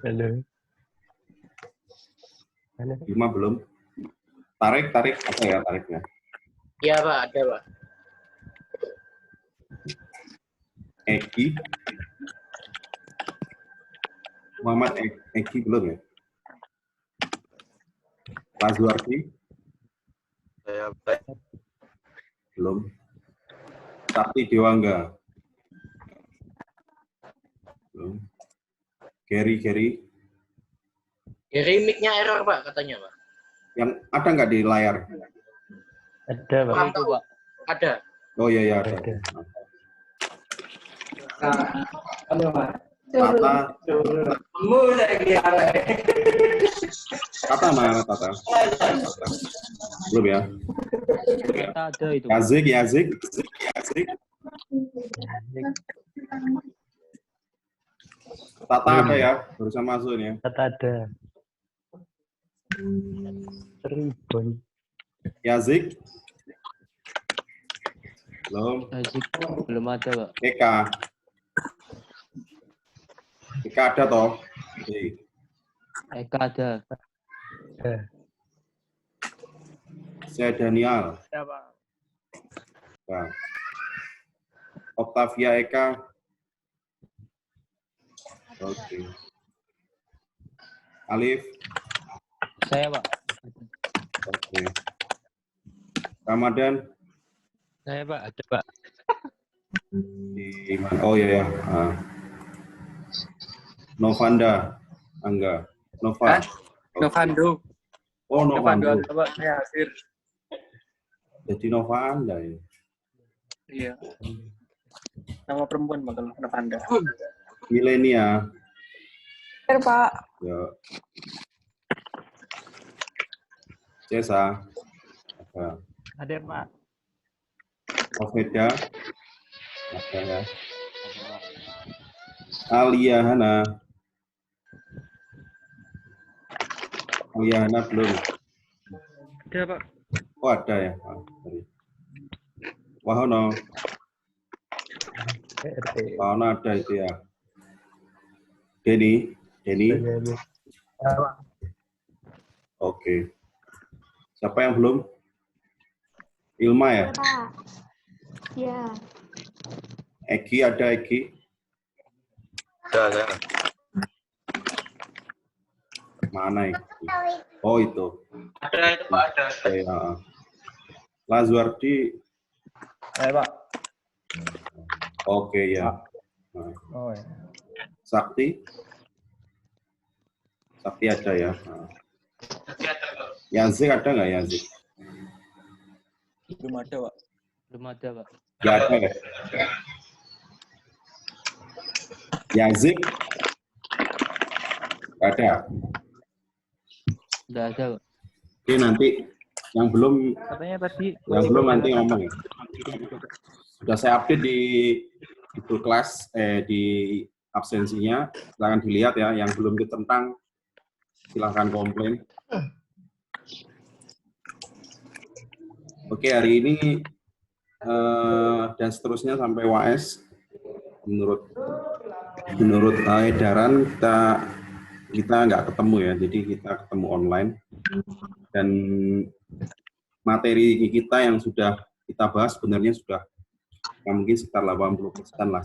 Halo. Ilma belum. Tarik apa ya tariknya? Iya Pak, ada Pak. Eki. Muhammad Eki belum ya? Lazuardi Saya Pak. belum. Sakti Dewangga belum. Gary Jadi mic-nya error Pak katanya Pak. yang ada nggak di layar? Ada, Pak. Itu Pak. Ada. Oh iya ada. Ada. Tata. Tata mana Tata? Belum ya? Kata ada itu. Yazik. Tata ada ya? Barusan masuk ini ya. Kata ada. Tribun. Yazik. Belum. Azik belum ada, Pak. Eka ada toh? Oke. Eka ada. Saya Daniel. Ada Pak. Nah. Octavia Eka. Oke. Alif. Saya, Pak. Oke. Ramadan. Saya, Pak. Ada, Pak. Di mana? Oh iya ya. Ah. Novanda. Angga. Nova. Novando. Oh Novando Novanda. ada Pak, saya hadir. Jadi Novanda ya. Iya. Nama perempuan Pak kalau Novanda. Milenia. Hadir, Pak. Ya. Cesa. Ada. Hadir, Pak. Oveda. Ada ya. Alia Hana. Alia Hana belum. Ada Pak. Oh ada ya. Ah, sorry. Wahono. Wahono ada itu ya. Denny. Oke. Siapa yang belum? Ilma ya? Pak. Ya. Egi ada Egi. Ada saya. Mana Egi? Oh itu. Ada itu Pak, ada. Oke, ya. Lazuardi. Saya, Pak. Oke ya. Nah. Oh, ya. Sakti. Sakti ada ya. Nah. Yazik ada nggak Yazik? Belum ada Pak. Belum ada, Pak. Nggak ada ya? Yazik? Nggak ada. Udah ada, Pak. Oke nanti yang belum nanti ngomong ya. Sudah saya update di itu kelas di absensinya, silahkan dilihat ya. Yang belum ditentang silahkan komplain. Oke hari ini dan seterusnya sampai UAS menurut edaran kita nggak ketemu ya, jadi kita ketemu online dan materi kita yang sudah kita bahas sebenarnya sudah mungkin sekitar 80% lah.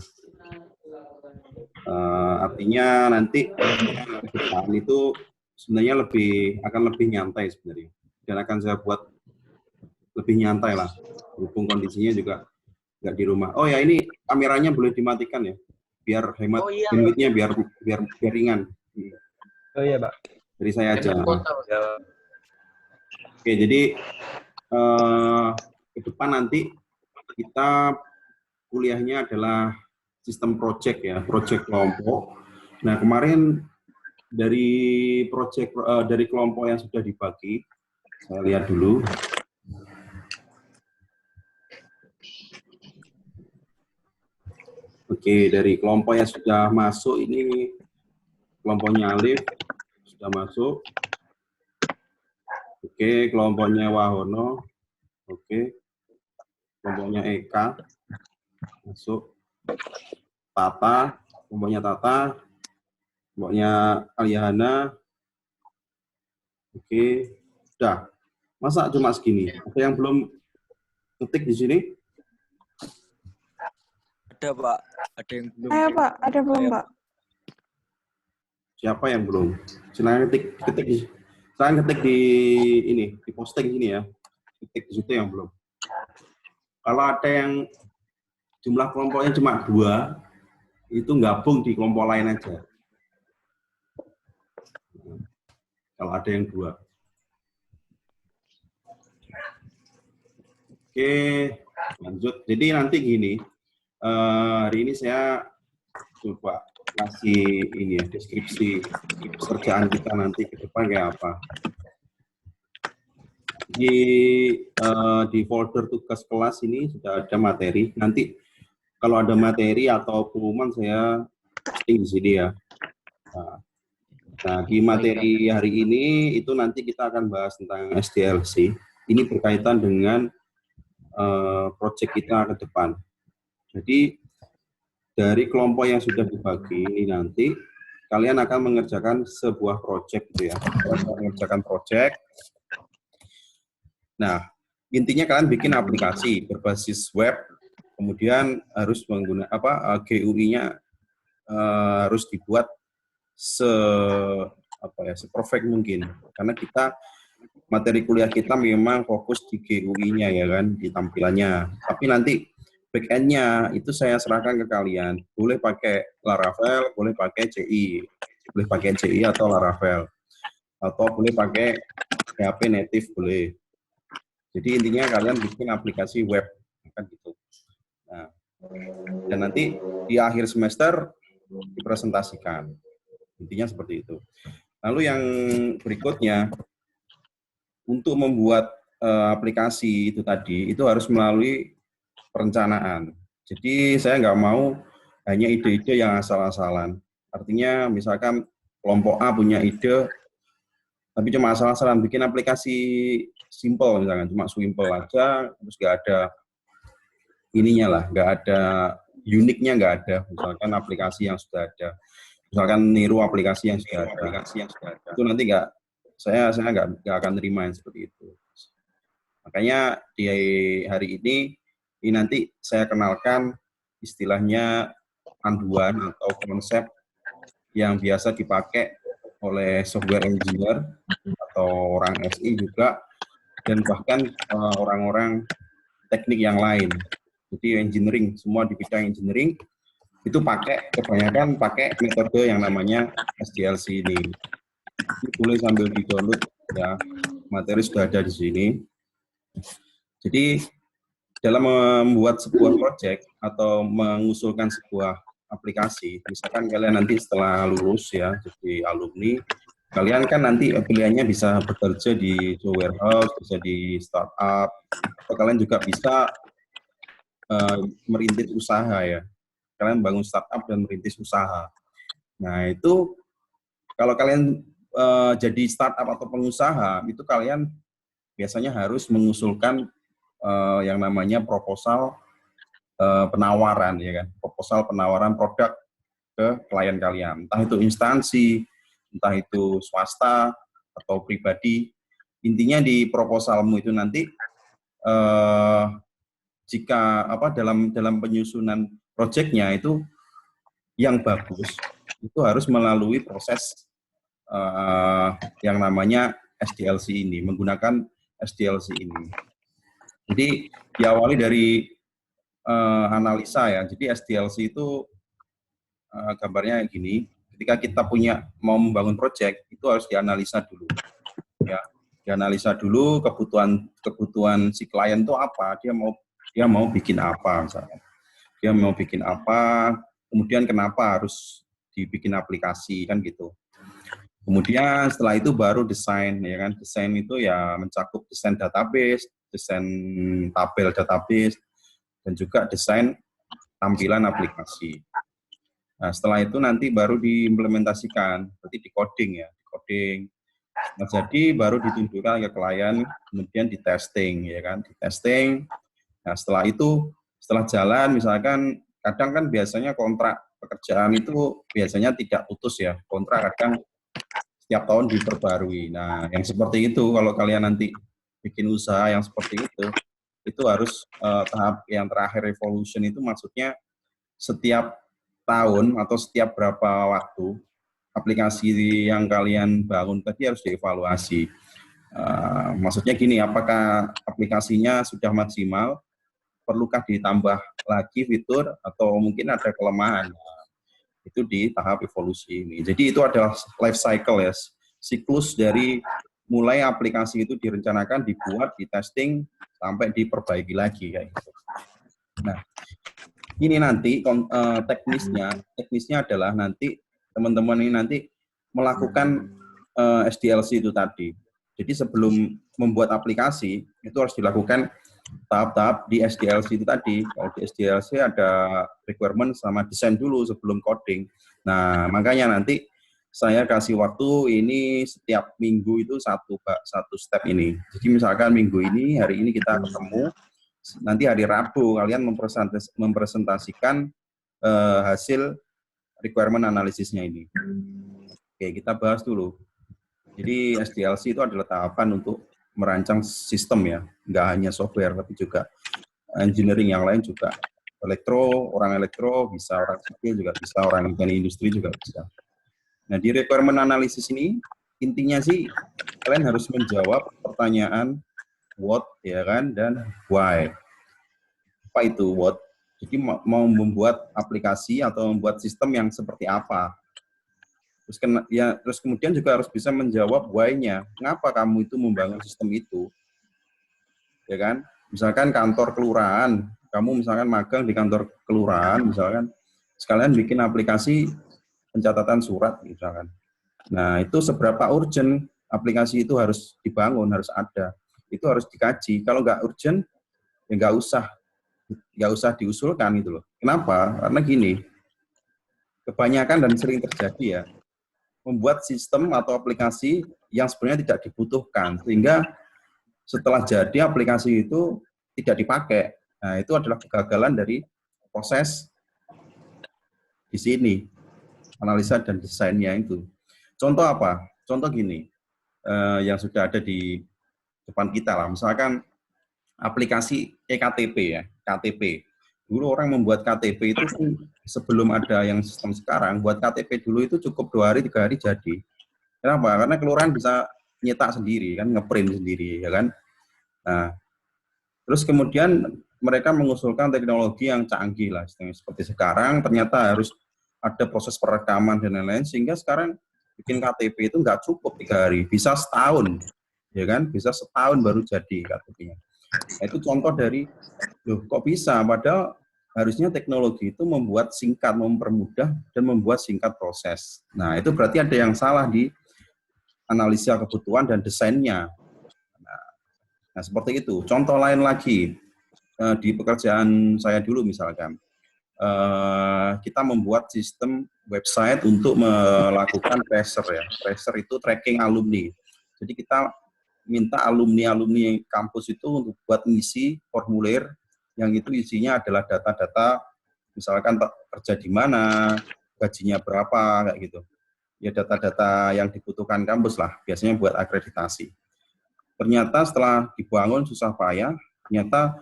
Artinya nanti depan itu sebenarnya akan lebih nyantai sebenarnya dan akan saya buat lebih nyantai lah, berhubung kondisinya juga nggak di rumah. Oh ya ini kameranya boleh dimatikan ya, biar hemat bandwidth-nya biar ringan. Oh iya, Pak. Dari saya aja. Ya. Oke jadi ke depan nanti kita kuliahnya adalah sistem project ya, project kelompok. Nah kemarin dari dari kelompok yang sudah dibagi, saya lihat dulu. Oke, dari kelompok yang sudah masuk ini kelompoknya Alif sudah masuk. Oke, kelompoknya Wahono. Oke. Kelompoknya Eka masuk. Tata, kelompoknya Tata. Pokoknya Aliana. Oke, udah. Masa cuma segini? Ada yang belum ketik di sini? Ada Pak. Ada yang belum. Ayo Pak, ada belum Pak? Siapa yang belum? Silakan ketik di. Silakan ketik di ini, di posting sini ya. Ketik di situ yang belum. Kalau ada yang jumlah kelompoknya cuma 2, itu gabung di kelompok lain aja. Kalau ada yang 2. Oke, lanjut. Jadi nanti gini, hari ini saya coba kasih ini ya, deskripsi pekerjaan kita nanti ke depan kayak apa. Di folder tugas kelas ini sudah ada materi. Nanti kalau ada materi atau pengumuman saya posting di sini ya. Nah, di materi hari ini itu nanti kita akan bahas tentang SDLC. Ini berkaitan dengan proyek kita ke depan. Jadi dari kelompok yang sudah dibagi ini nanti kalian akan mengerjakan sebuah proyek gitu ya. Mengerjakan proyek. Nah, intinya kalian bikin aplikasi berbasis web, kemudian harus menggunakan GUI-nya harus dibuat se-perfect mungkin. Karena kita materi kuliah kita memang fokus di GUI-nya ya kan, di tampilannya. Tapi nanti back-end-nya itu saya serahkan ke kalian. Boleh pakai Laravel, boleh pakai CI. Boleh pakai CI atau Laravel. Atau boleh pakai PHP native, boleh. Jadi intinya kalian bikin aplikasi web, kan gitu. Nah, dan nanti di akhir semester dipresentasikan. Intinya seperti itu. Lalu yang berikutnya, untuk membuat aplikasi itu tadi, itu harus melalui perencanaan. Jadi saya nggak mau hanya ide-ide yang asal-asalan. Artinya misalkan kelompok A punya ide, tapi cuma asal-asalan bikin aplikasi simple misalkan, cuma simple aja, terus nggak ada ininya lah, nggak ada uniknya, nggak ada. Misalkan aplikasi yang sudah ada, misalkan niru aplikasi yang sudah ada, itu nanti saya nggak akan terima yang seperti itu. Makanya di hari ini nanti saya kenalkan istilahnya panduan atau konsep yang biasa dipakai oleh software engineer atau orang SI juga, dan bahkan orang-orang teknik yang lain. Jadi engineering, semua di bidang engineering itu kebanyakan pakai metode yang namanya SDLC ini. Boleh sambil di-download ya, materi sudah ada di sini. Jadi dalam membuat sebuah project atau mengusulkan sebuah aplikasi, misalkan kalian nanti setelah lulus ya, jadi alumni, kalian kan nanti pilihannya bisa bekerja di warehouse, bisa di startup, atau kalian juga bisa merintis usaha ya. Kalian bangun startup dan merintis usaha. Nah itu kalau kalian jadi startup atau pengusaha, itu kalian biasanya harus mengusulkan yang namanya proposal penawaran ya kan, proposal penawaran produk ke klien kalian, entah itu instansi, entah itu swasta atau pribadi. Intinya di proposalmu itu nanti jika dalam penyusunan proyeknya itu yang bagus itu harus melalui proses yang namanya SDLC ini, menggunakan SDLC ini. Jadi diawali dari analisa ya. Jadi SDLC itu gambarnya gini, ketika kita mau membangun proyek itu harus dianalisa dulu. Ya, dianalisa dulu kebutuhan si klien itu apa, dia mau bikin apa misalnya. Dia mau bikin apa, kemudian kenapa harus dibikin aplikasi kan gitu. Kemudian setelah itu baru desain ya kan. Desain itu ya mencakup desain database, desain tabel database, dan juga desain tampilan aplikasi. Nah, setelah itu nanti baru diimplementasikan, berarti di coding ya, coding. Nah, jadi baru ditunjukkan ke klien, kemudian di testing ya kan, di testing. Nah, setelah itu, setelah jalan misalkan kadang kan biasanya kontrak pekerjaan itu biasanya tidak putus ya, kontrak kadang setiap tahun diperbarui. Nah, yang seperti itu kalau kalian nanti bikin usaha yang seperti itu harus tahap yang terakhir evolution itu maksudnya setiap tahun atau setiap berapa waktu aplikasi yang kalian bangun tadi harus dievaluasi. Maksudnya gini, apakah aplikasinya sudah maksimal, perlukah ditambah lagi fitur atau mungkin ada kelemahan. Itu di tahap evolusi ini. Jadi itu adalah life cycle ya, siklus dari mulai aplikasi itu direncanakan, dibuat, di testing, sampai diperbaiki lagi kayak gitu. Nah, ini nanti teknisnya adalah nanti teman-teman ini nanti melakukan SDLC itu tadi. Jadi sebelum membuat aplikasi itu harus dilakukan tahap-tahap di SDLC itu tadi. Kalau di SDLC ada requirement sama desain dulu sebelum coding. Nah, makanya nanti saya kasih waktu ini setiap minggu itu satu step ini. Jadi misalkan minggu ini, hari ini kita ketemu, nanti hari Rabu kalian mempresentasikan hasil requirement analisisnya ini. Oke, kita bahas dulu. Jadi SDLC itu adalah tahapan untuk merancang sistem ya, nggak hanya software tapi juga engineering yang lain juga. Orang elektro bisa, orang sipil juga bisa, orang teknik industri juga bisa. Nah, di requirement analysis ini intinya sih kalian harus menjawab pertanyaan what ya kan dan why. Apa itu what? Jadi mau membuat aplikasi atau membuat sistem yang seperti apa. Terus kemudian juga harus bisa menjawab why-nya. Kenapa kamu itu membangun sistem itu? Ya kan? Misalkan kantor kelurahan, kamu misalkan magang di kantor kelurahan, misalkan sekalian bikin aplikasi pencatatan surat misalkan. Nah, itu seberapa urgent aplikasi itu harus dibangun, harus ada. Itu harus dikaji. Kalau nggak urgent, ya nggak usah diusulkan gitu loh. Kenapa? Karena gini, kebanyakan dan sering terjadi ya, membuat sistem atau aplikasi yang sebenarnya tidak dibutuhkan, sehingga setelah jadi aplikasi itu tidak dipakai. Nah, itu adalah kegagalan dari proses di sini, analisa dan desainnya itu. Contoh apa? Contoh gini, yang sudah ada di depan kita lah, misalkan aplikasi eKTP ya, KTP. Dulu orang membuat KTP itu sebelum ada yang sistem sekarang, buat KTP dulu itu cukup 2 hari, 3 hari jadi. Kenapa? Karena kelurahan bisa nyetak sendiri, kan ngeprint sendiri, ya kan. Nah, terus kemudian mereka mengusulkan teknologi yang canggih lah, seperti sekarang ternyata harus ada proses perekaman dan lain-lain, sehingga sekarang bikin KTP itu nggak cukup 3 hari, bisa setahun, ya kan, bisa setahun baru jadi KTP-nya. Nah, itu contoh dari, loh kok bisa, padahal harusnya teknologi itu membuat singkat, mempermudah, dan membuat singkat proses. Nah, itu berarti ada yang salah di analisa kebutuhan dan desainnya. Nah, seperti itu. Contoh lain lagi, di pekerjaan saya dulu misalkan, kita membuat sistem website untuk melakukan tracer ya. Tracer itu tracking alumni. Jadi kita minta alumni kampus itu untuk buat ngisi formulir yang itu isinya adalah data-data, misalkan kerja di mana, gajinya berapa, kayak gitu. Ya data-data yang dibutuhkan kampus lah, biasanya buat akreditasi. Ternyata setelah dibangun susah payah, ternyata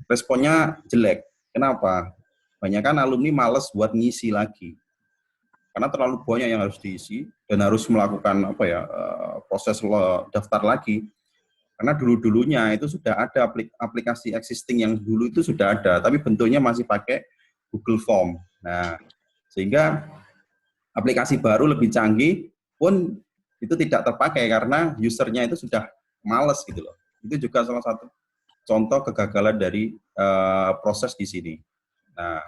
responnya jelek. Kenapa? Banyakan alumni malas buat ngisi lagi. Karena terlalu banyak yang harus diisi dan harus melakukan proses daftar lagi. Karena dulu-dulunya itu sudah ada aplikasi existing yang dulu itu sudah ada, tapi bentuknya masih pakai Google Form. Nah, sehingga aplikasi baru lebih canggih pun itu tidak terpakai karena usernya itu sudah males gitu loh. Itu juga salah satu contoh kegagalan dari proses di sini. Nah,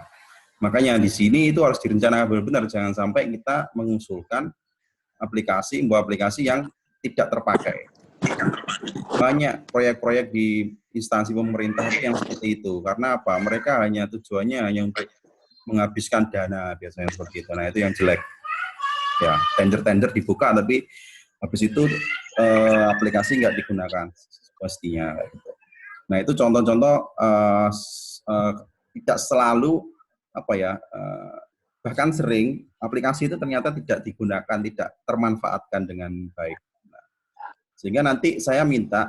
makanya di sini itu harus direncanakan benar-benar, jangan sampai kita mengusulkan aplikasi yang tidak terpakai. Banyak proyek-proyek di instansi pemerintah yang seperti itu. Karena apa? Mereka tujuannya hanya untuk menghabiskan dana, biasanya seperti itu. Nah, itu yang jelek. Ya, tender-tender dibuka, tapi habis itu aplikasi nggak digunakan pastinya. Nah, itu contoh-contoh tidak selalu bahkan sering aplikasi itu ternyata tidak digunakan, tidak termanfaatkan dengan baik. Nah, sehingga nanti saya minta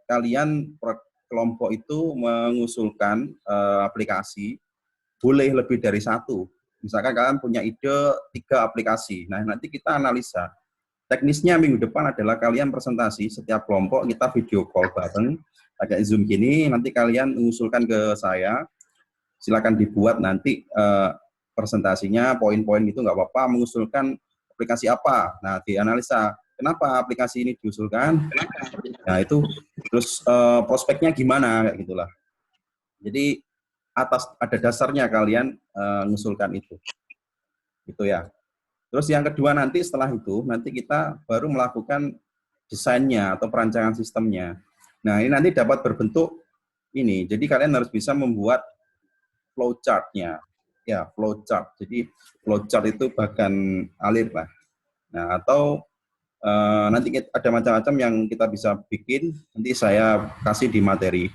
kalian kelompok itu mengusulkan aplikasi, boleh lebih dari satu. Misalkan kalian punya ide 3 aplikasi. Nah, nanti kita analisa. Teknisnya minggu depan adalah kalian presentasi, setiap kelompok kita video call bareng, pakai Zoom gini, nanti kalian mengusulkan ke saya, silakan dibuat nanti presentasinya, poin-poin gitu nggak apa-apa, mengusulkan aplikasi apa. Nah, dianalisa, kenapa aplikasi ini diusulkan? Nah, itu terus prospeknya gimana, kayak gitulah. Jadi, ada dasarnya kalian mengusulkan itu. Gitu ya. Terus yang kedua nanti setelah itu, nanti kita baru melakukan desainnya atau perancangan sistemnya. Nah, ini nanti dapat berbentuk ini. Jadi kalian harus bisa membuat flowchart-nya. Ya, flowchart. Jadi flowchart itu bagan alir lah. Nah, atau nanti ada macam-macam yang kita bisa bikin, nanti saya kasih di materi.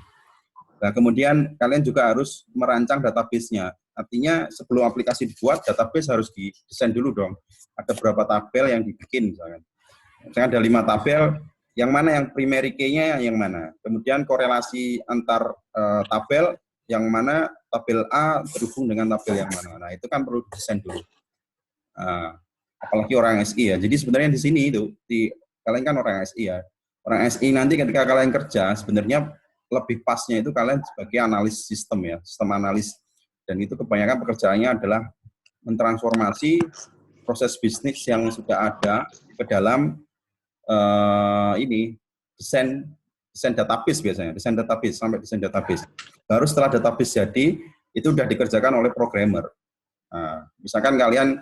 Nah, kemudian kalian juga harus merancang database-nya. Artinya sebelum aplikasi dibuat, database harus didesain dulu dong. Ada berapa tabel yang dibikin misalkan. Misalkan ada 5 tabel, yang mana yang primary key-nya yang mana. Kemudian korelasi antar tabel, yang mana tabel A terhubung dengan tabel yang mana. Nah, itu kan perlu didesain dulu. Apalagi orang SI ya. Jadi sebenarnya di sini itu, kalian kan orang SI ya. Orang SI nanti ketika kalian kerja, sebenarnya lebih pasnya itu kalian sebagai analis sistem ya, sistem analis. Dan itu kebanyakan pekerjaannya adalah mentransformasi proses bisnis yang sudah ada ke dalam desain database biasanya, desain database sampai desain database. Baru setelah database jadi, itu sudah dikerjakan oleh programmer. Nah, misalkan kalian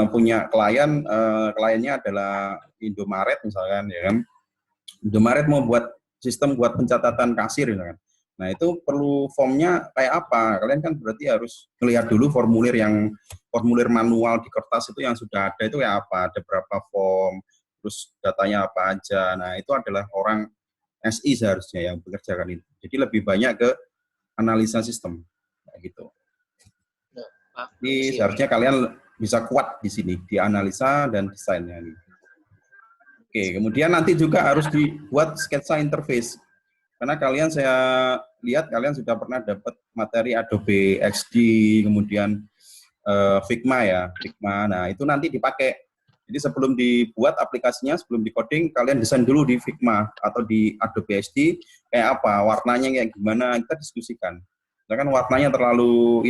punya kliennya adalah Indomaret misalkan, ya kan? Indomaret mau buat sistem buat pencatatan kasir, misalkan. Nah, itu perlu formnya kayak apa? Kalian kan berarti harus melihat dulu formulir manual di kertas itu yang sudah ada itu kayak apa? Ada berapa form, terus datanya apa aja. Nah, itu adalah orang SI seharusnya yang mengerjakan itu. Jadi lebih banyak ke analisa sistem, kayak gitu. Jadi seharusnya kalian bisa kuat di sini di analisa dan desainnya. Oke, kemudian nanti juga harus dibuat sketsa interface. Karena kalian saya lihat kalian sudah pernah dapat materi Adobe XD, kemudian Figma ya, Figma. Nah, itu nanti dipakai. Jadi sebelum dibuat aplikasinya, sebelum di-coding, kalian desain dulu di Figma atau di Adobe XD kayak apa, warnanya kayak gimana, kita diskusikan. Misalkan warnanya terlalu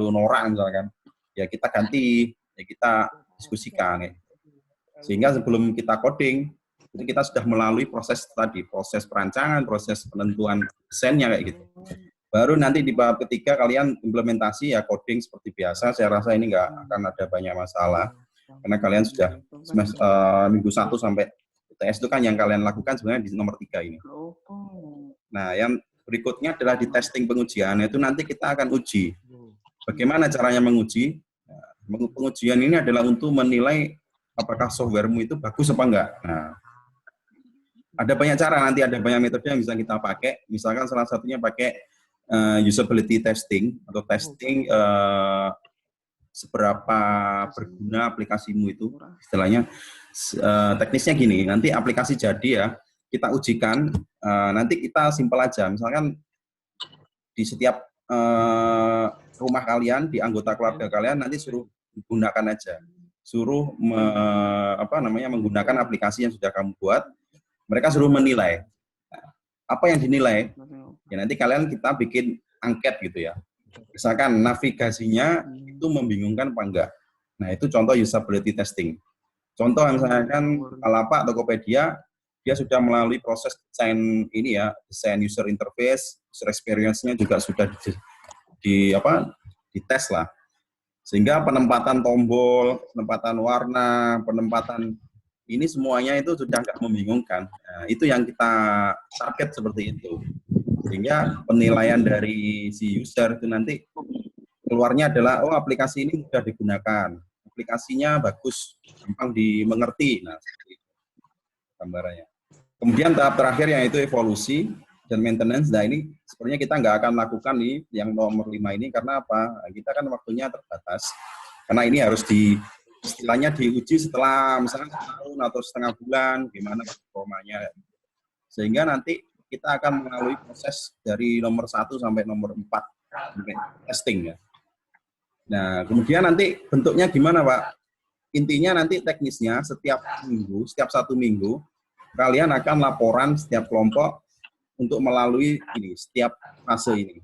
norak misalkan. Ya kita ganti, ya kita diskusikan ya. Sehingga sebelum kita coding, itu kita sudah melalui proses tadi, proses perancangan, proses penentuan desainnya kayak gitu. Baru nanti di bab ketiga kalian implementasi ya coding seperti biasa. Saya rasa ini nggak akan ada banyak masalah karena kalian sudah minggu 1 sampai UTS itu kan yang kalian lakukan sebenarnya di nomor 3 ini. Nah, yang berikutnya adalah di testing pengujian. Itu nanti kita akan uji. Bagaimana caranya menguji? Pengujian ini adalah untuk menilai apakah softwaremu itu bagus apa enggak. Nah, ada banyak cara, nanti ada banyak metode yang bisa kita pakai. Misalkan salah satunya pakai usability testing atau testing seberapa berguna aplikasimu itu. Istilahnya teknisnya gini, nanti aplikasi jadi ya, kita ujikan, nanti kita simpel aja. Misalkan di setiap rumah kalian, di anggota keluarga kalian, nanti suruh gunakan aja. Suruh menggunakan aplikasi yang sudah kamu buat, mereka suruh menilai. Nah, apa yang dinilai? Ya nanti kita bikin angket gitu ya. Misalkan navigasinya itu membingungkan apa enggak. Nah, itu contoh usability testing. Contoh misalkan Kalapak, Tokopedia, dia sudah melalui proses desain ini ya, desain user interface, user experience-nya juga sudah dites lah. Sehingga penempatan tombol, penempatan warna, penempatan ini semuanya itu sudah nggak membingungkan. Nah, itu yang kita target seperti itu. Sehingga penilaian dari si user itu nanti keluarnya adalah, oh aplikasi ini mudah digunakan, aplikasinya bagus, gampang dimengerti. Nah, seperti itu gambarannya. Kemudian tahap terakhir yaitu evolusi dan maintenance. Nah, ini sebenarnya kita nggak akan lakukan nih yang nomor 5 ini karena apa? Kita kan waktunya terbatas. Karena ini harus istilahnya diuji setelah misalnya setahun atau setengah bulan, gimana performanya. Sehingga nanti kita akan melalui proses dari nomor 1 sampai nomor 4 sampai testing ya. Nah, kemudian nanti bentuknya gimana, Pak? Intinya nanti teknisnya setiap minggu, setiap 1 minggu, kalian akan laporan setiap kelompok untuk melalui ini, setiap fase ini.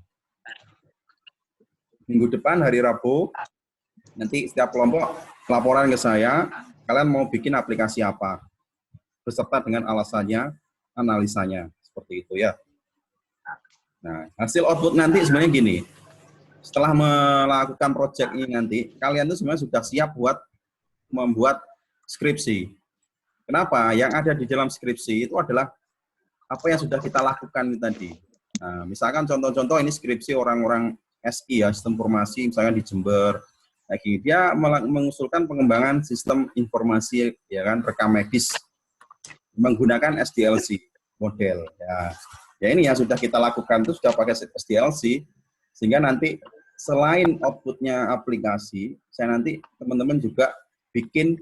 Minggu depan, hari Rabu, nanti setiap kelompok laporan ke saya, kalian mau bikin aplikasi apa, beserta dengan alasannya, analisanya, seperti itu ya. Nah, hasil output nanti sebenarnya gini, setelah melakukan project ini nanti, kalian tuh sebenarnya sudah siap buat membuat skripsi. Kenapa? Yang ada di dalam skripsi itu adalah apa yang sudah kita lakukan tadi. Nah, misalkan contoh-contoh ini skripsi orang-orang SI ya, sistem informasi, misalkan di Jember. Lagi dia mengusulkan pengembangan sistem informasi ya kan, rekam medis menggunakan SDLC model. Ya ini yang sudah kita lakukan itu sudah pakai SDLC, sehingga nanti selain outputnya aplikasi, saya nanti teman-teman juga bikin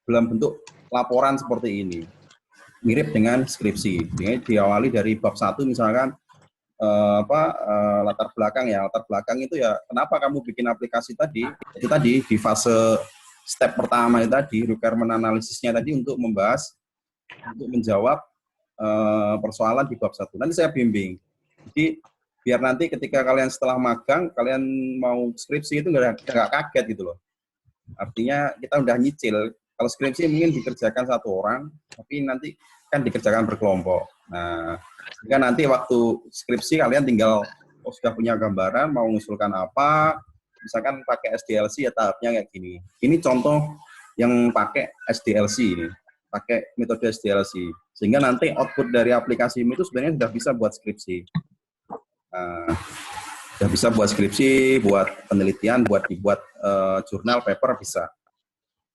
dalam bentuk laporan seperti ini, mirip dengan skripsi. Jadi diawali dari bab 1 misalkan latar belakang ya. Latar belakang itu ya kenapa kamu bikin aplikasi tadi? Itu tadi di fase step pertama itu tadi requirement analisisnya tadi untuk membahas, untuk menjawab persoalan di bab 1. Nanti saya bimbing. Jadi biar nanti ketika kalian setelah magang, kalian mau skripsi itu nggak kaget gitu loh. Artinya kita udah nyicil. Kalau skripsi mungkin dikerjakan 1 orang, tapi nanti kan dikerjakan berkelompok. Nah, sehingga nanti waktu skripsi kalian tinggal sudah punya gambaran mau mengusulkan apa, misalkan pakai SDLC ya tahapnya kayak gini. Ini contoh yang pakai SDLC ini, pakai metode SDLC. Sehingga nanti output dari aplikasi itu sebenarnya sudah bisa buat skripsi. Sudah bisa buat skripsi, buat penelitian, buat dibuat jurnal, paper bisa.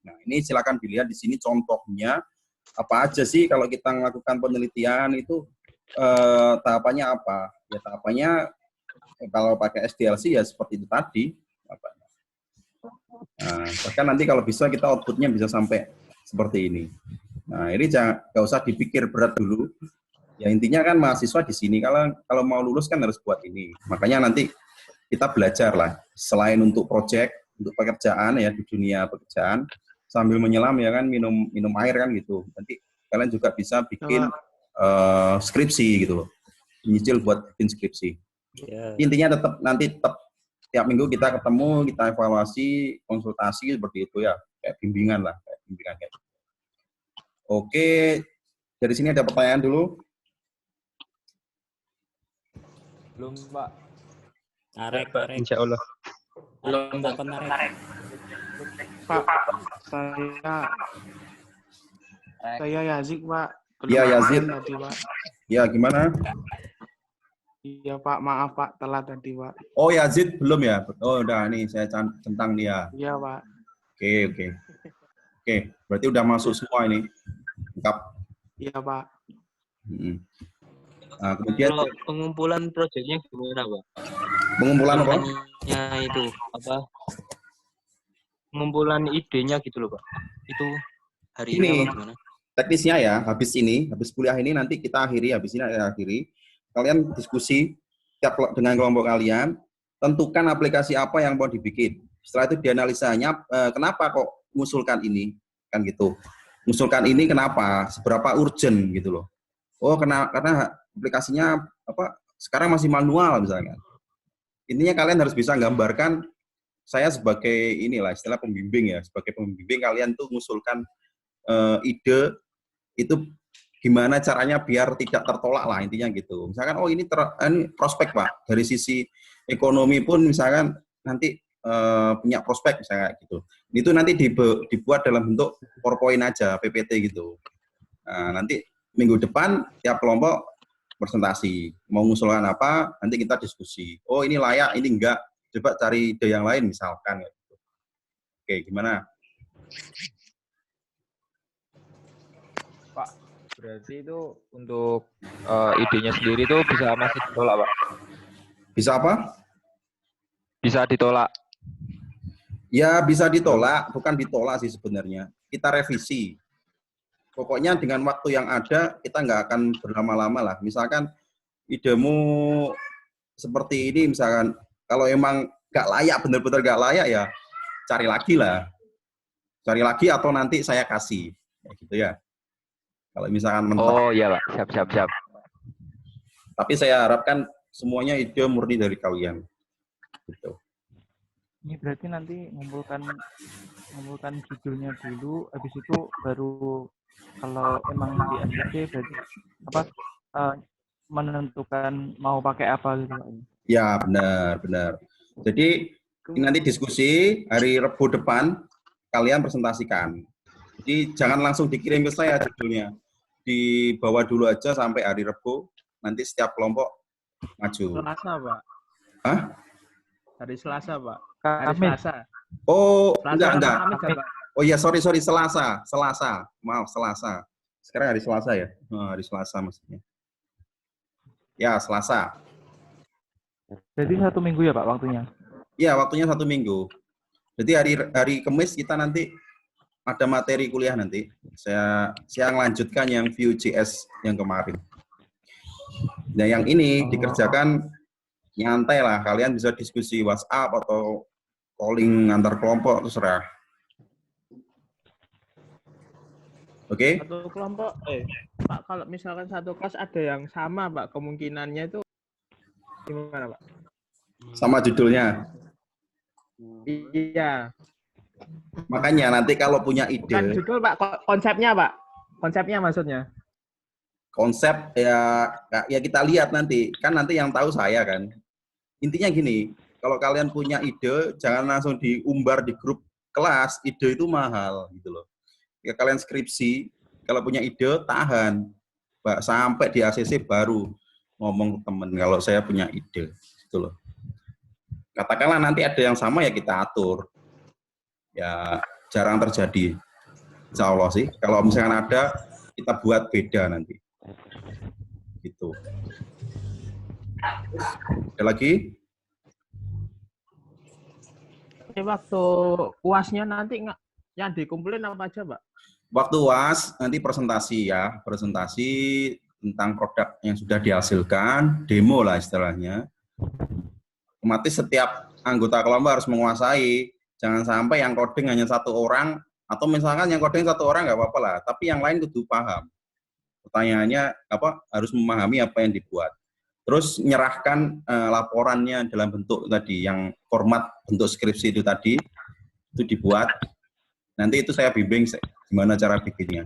Nah, ini silakan dilihat di sini contohnya apa aja sih kalau kita melakukan penelitian itu tahapannya apa? Ya tahapannya kalau pakai SDLC ya seperti itu tadi. Nah, bahkan nanti kalau bisa kita outputnya bisa sampai seperti ini. Nah, ini nggak usah dipikir berat dulu. Ya intinya kan mahasiswa di sini kalau mau lulus kan harus buat ini. Makanya nanti kita belajar lah. Selain untuk project, untuk pekerjaan ya di dunia pekerjaan, sambil menyelam ya kan minum air kan gitu. Nanti kalian juga bisa bikin skripsi gitu loh. Nyicil buat bikin skripsi. Yeah. Intinya tetap tiap minggu kita ketemu, kita evaluasi, konsultasi seperti itu ya. Kayak bimbingan lah, kayak bimbingan kayak. Oke, dari sini ada pertanyaan dulu. Belum, Pak. Narek, Pak. Insya Allah. Belum, narek. Pak, saya Yazik, Pak. Iya, Yazid. Tadi, Pak. Ya, gimana? Iya, Pak. Maaf, Pak. Telat tadi, Pak. Oh, Yazid belum ya? Oh, udah nih saya centang dia. Iya, Pak. Oke, berarti udah masuk semua ini. Lengkap. Iya, Pak. Nah, kemudian kalau pengumpulan proyeknya gimana, Pak? Pengumpulan apa? Itu apa? Pengumpulan idenya gitu loh, Pak. Itu hari ini apa gimana? Teknisnya ya, habis kuliah ini nanti kita akhiri, kalian diskusi dengan kelompok kalian, tentukan aplikasi apa yang mau dibikin. Setelah itu dianalisanya, kenapa kok mengusulkan ini, kan gitu. Mengusulkan ini kenapa, seberapa urgent gitu loh. Oh, karena aplikasinya sekarang masih manual misalnya. Intinya kalian harus bisa gambarkan, saya sebagai istilah pembimbing ya, sebagai pembimbing kalian tuh mengusulkan ide itu gimana caranya biar tidak tertolak lah intinya gitu. Misalkan ini prospek Pak, dari sisi ekonomi pun misalkan nanti punya prospek misalnya gitu. Itu nanti dibuat dalam bentuk PowerPoint aja, PPT gitu. Nah, nanti minggu depan tiap kelompok presentasi, mau mengusulkan apa, nanti kita diskusi. Oh ini layak, ini enggak, coba cari ide yang lain misalkan. Gitu. Oke, gimana? Pak, berarti itu untuk idenya sendiri itu bisa masih ditolak, Pak? Bisa apa? Bisa ditolak. Ya bisa ditolak, bukan ditolak sih sebenarnya. Kita revisi. Pokoknya dengan waktu yang ada, kita nggak akan berlama-lama lah. Misalkan idemu seperti ini, misalkan kalau emang nggak layak, benar-benar nggak layak ya, cari lagi lah. Cari lagi atau nanti saya kasih. Kayak gitu ya. Kalau misalkan mentok. Oh iya Pak, siap. Tapi saya harapkan semuanya ide murni dari kalian. Gitu. Ini berarti nanti ngumpulkan judulnya dulu, habis itu baru kalau emang di SPC berarti menentukan mau pakai apa gitu Pak. Ya, benar. Jadi nanti diskusi hari Rabu depan kalian presentasikan. Jadi jangan langsung dikirim ke saya judulnya. Dibawa dulu aja sampai hari Rabu. Nanti setiap kelompok maju. Selasa, Pak. Hah? Hari Selasa, Pak. Kamis. Hari Selasa. Oh, Selasa enggak. Kamis, Pak. Oh iya, sorry, Selasa. Maaf, Selasa. Sekarang hari Selasa ya? Oh, hari Selasa maksudnya. Ya, Selasa. Jadi 1 minggu ya Pak waktunya? Iya, waktunya 1 minggu. Jadi hari Kamis kita nanti ada materi kuliah nanti. Saya melanjutkan yang Vue.js yang kemarin. Nah, yang ini dikerjakan nyantai lah. Kalian bisa diskusi WhatsApp atau calling antar kelompok, terserah. Oke? Satu kelompok, Pak, kalau misalkan satu kelas ada yang sama, Pak, kemungkinannya itu gimana, Pak? Sama judulnya. Iya. Makanya nanti kalau punya ide. Bukan judul, Pak, konsepnya, Pak. Konsepnya maksudnya. Konsep ya kita lihat nanti. Kan nanti yang tahu saya kan. Intinya gini, kalau kalian punya ide, jangan langsung diumbar di grup kelas. Ide itu mahal gitu loh. Ya, kalian skripsi, kalau punya ide, tahan. Sampai di ACC baru ngomong ke temen kalau saya punya ide. Gitu loh. Katakanlah nanti ada yang sama ya kita atur. Ya jarang terjadi. Insya Allah sih. Kalau misalkan ada, kita buat beda nanti. Gitu. Ada lagi? Waktu UAS-nya nanti yang dikumpulin apa aja, Pak? Waktu UAS nanti presentasi ya. Presentasi tentang produk yang sudah dihasilkan, demo lah istilahnya. Otomatis setiap anggota kelompok harus menguasai. Jangan sampai yang coding hanya 1 orang, atau misalkan yang coding 1 orang nggak apa-apa lah, tapi yang lain kudu paham. Pertanyaannya harus memahami apa yang dibuat. Terus nyerahkan laporannya dalam bentuk tadi, yang format bentuk skripsi itu tadi, itu dibuat. Nanti itu saya bimbing gimana cara bikinnya.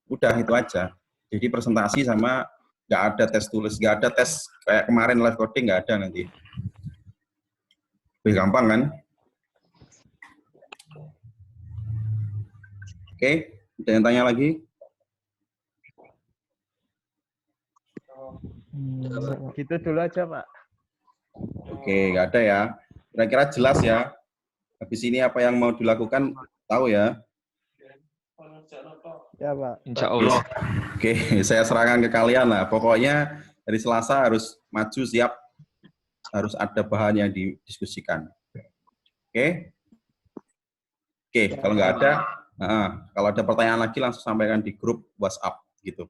Udah itu aja. Jadi presentasi sama nggak ada tes tulis, nggak ada tes kayak kemarin live coding, nggak ada nanti. Lebih gampang kan? Oke, ada yang tanya lagi? Gitu dulu aja, Pak. Oke, nggak ada ya. Kira-kira jelas ya. Habis ini apa yang mau dilakukan, tahu ya? Ya, Pak. Insya Allah. Oke, saya serahkan ke kalian lah. Pokoknya dari Selasa harus maju, siap. Harus ada bahan yang didiskusikan. Oke? Oke, kalau nggak ada, kalau ada pertanyaan lagi langsung sampaikan di grup WhatsApp gitu.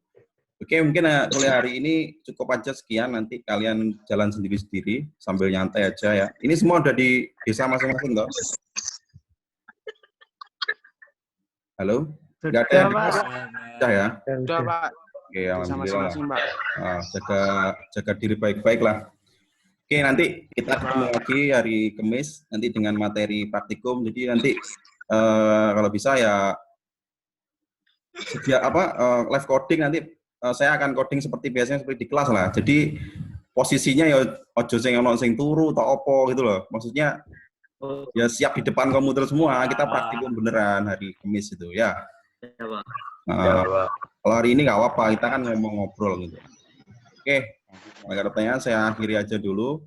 Oke, mungkin kuliah hari ini cukup aja sekian. Nanti kalian jalan sendiri-sendiri sambil nyantai aja ya. Ini semua udah di desa masing-masing toh? Halo? Nggak ada yang sudah ya? Sudah, Pak. Oke, alhamdulillah. Masing-masing, Pak. Jaga diri baik-baik lah. Oke, nanti kita ketemu lagi hari Kamis nanti dengan materi praktikum. Jadi nanti kalau bisa ya live coding nanti saya akan coding seperti biasanya seperti di kelas lah. Jadi posisinya ya ojo sing ono sing turu atau opo gitu loh. Maksudnya ya siap di depan komputer semua. Kita praktikum beneran hari Kamis itu ya. Ya, Pak. Kalau hari ini nggak apa-apa, kita kan ngomong ngobrol gitu. Oke, nggak ada pertanyaan, saya akhiri aja dulu.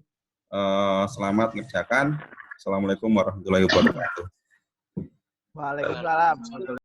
Selamat mengerjakan. Assalamualaikum warahmatullahi wabarakatuh. Waalaikumsalam.